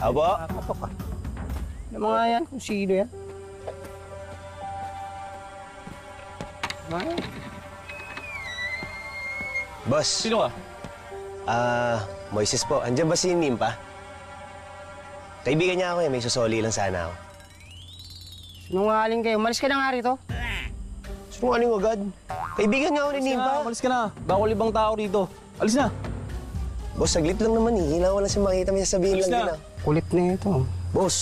Abo? Nakakatok ka. Ano mga yan? Kung sino yan? Ano? Boss. Sino ka? Moises po. Andiyan ba si Nimpa? Kaibigan niya ako eh. May susoli lang sana ako. Sinungaling kayo. Malis ka na nga rito. Sinungaling agad. Kaibigan nga ako ni Nimpa. Umalis ka na. Bawal ibang tao rito. Alis na. Boss, saglit lang naman eh. Kailangan ko lang siya makita. May sasabihin Alis lang na. din ah. Kulit na ito. Boss!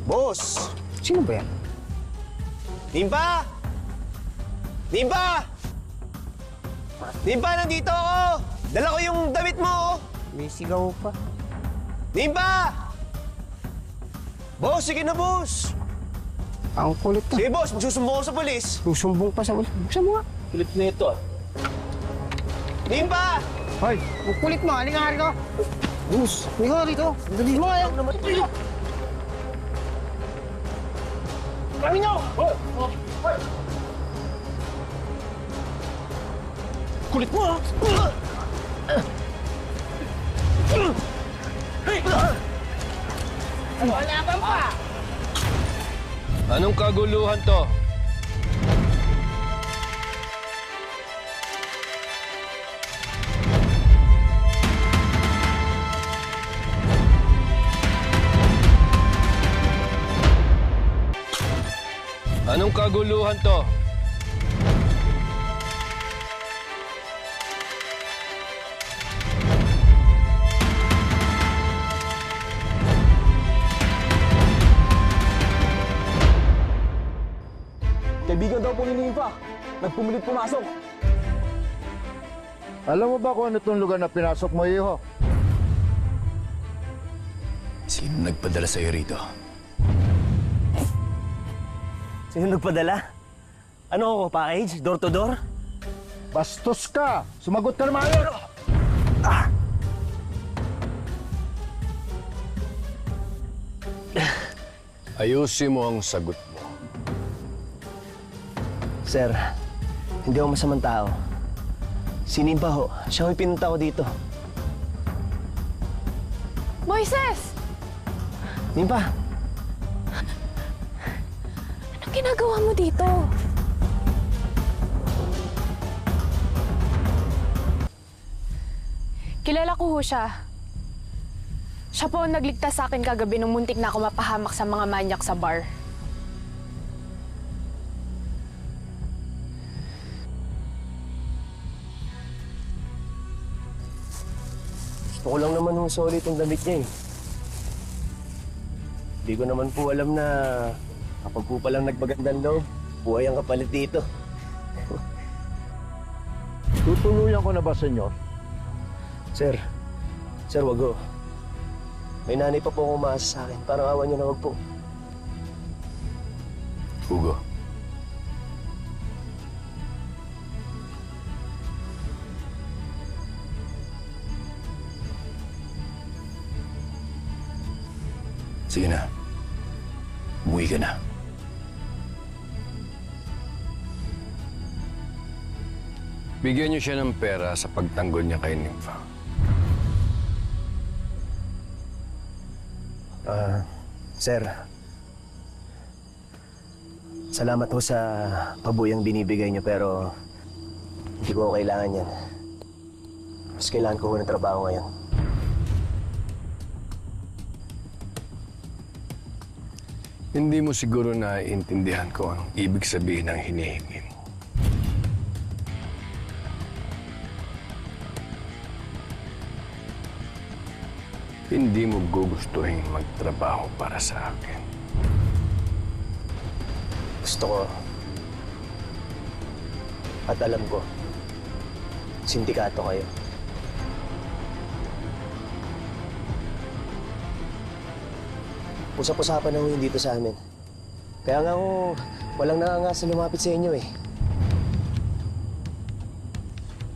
Boss! Sino ba yan? Nimpa! Nimpa! Nimpa, nandito ako! Dala ko yung damit mo! Oh. May sigaw pa. Nimpa! Boss, sige na, boss! Ang kulit na. Sige, boss. Magsusumbong ako sa polis. Susumbong pa sa ulit. Buksan mo nga. Kulit na ito ah. Nimpa! Hoy, ang kulit mo. Halika nga rito. Bus, halika nga rito. Dali mo nga yan. Kami nyo! Kulit mo ah! Wala pa! Anong kaguluhan to? Anong kaguluhan to? Kaibigan daw po ni Nimpa. Nagpumilit pumasok. Alam mo ba kung ano itong lugar na pinasok mo, Iho? Sino nagpadala sa'yo rito? Sino nagpadala? Ano ako, package? Door to door? Bastos ka! Sumagot ka naman! Ayusin mo ang sagot mo. Sir, hindi ako masamang tao. Si Nimpa ho, siya ho'y pinunta ko dito. Moises! Nimpa! Anong ginagawa mo dito? Kilala ko ho siya. Siya po ang nagligtas sa akin kagabi nung muntik na ako mapahamak sa mga manyak sa bar. Gusto ko lang naman hong solid yung damit niya eh. Hindi ko naman po alam na kapag po palang nagmagandang loob, buhay ang kapalit dito. Tutuluyan ko na ba, senyor? Sir, wag ho. May nanay pa po akong umaasa sa akin. Parang awa niyo na wag po. Hugo. Sige na. Umuwi ka na. Bigyan niyo siya ng pera sa pagtanggol niya kay Nympha. Sir. Salamat ho sa pabuyang binibigay niyo pero hindi ko kailangan yan. Mas kailangan ko ho ng trabaho ngayon. Hindi mo siguro naiintindihan ko ang ibig sabihin ng hinihingi mo. Hindi mo gugustuhin magtrabaho para sa akin. Gusto ko at alam ko, sindikato kayo. Usap-usapan na ho yun dito sa amin. Kaya nga ho, walang nangangasa lumapit sa inyo eh.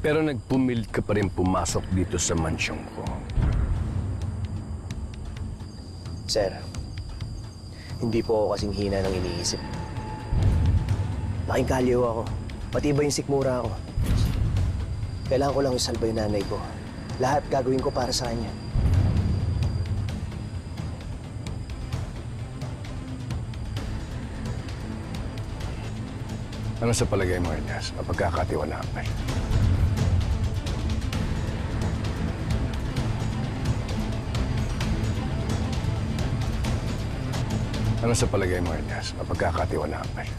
Pero nagpumilit ka pa rin pumasok dito sa mansyong ko. Sir, hindi po ako kasing hina ng iniisip. Laking kalyo ako. Pati ba yung sikmura ako? Kailangan ko lang isalba yung nanay ko. Lahat gagawin ko para sa kanya. Ano sa palagay mo, Elias? Mapagkakatiwalaan ba yun? Ano sa palagay mo, Elias? Mapagkakatiwalaan ba yun?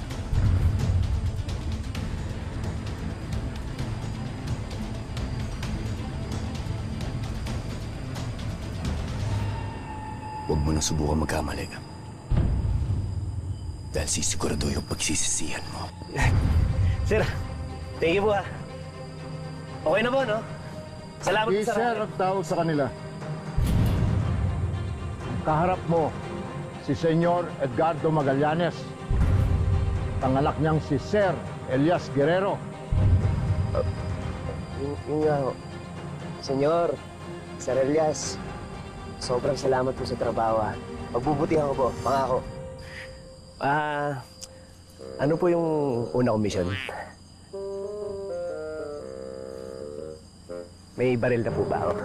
Huwag mo na subukan magkamali. Dahil sisigurado yung pagsisisihan mo. Sir, thank you po ah. Okay na po, no? Salamat Si Sir ang tawag sa kanila. Ang kaharap mo, si Senyor Edgardo Magallanes. Pangalak niyang si Sir Elias Guerrero. Yung nga ho. Senyor, Sir Elias, sobrang salamat po sa trabaho ah. Magbubutihan ko po, pangako. Ano po yung una kong mission? May baril na po ba ako?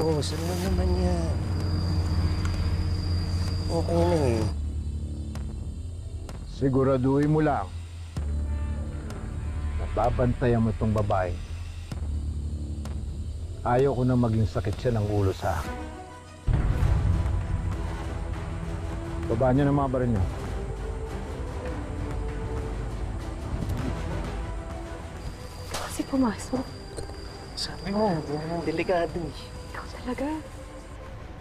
Oo, saan na naman yan? Okay na eh. Siguraduhin mo lang na babantayan mo itong babae. Ayaw ko na maging sakit siya ng ulo sa akin. Babaan niyo ng mga baril niyo. Kasi pumasok. Sabi mo, delikado eh. Ikaw talaga.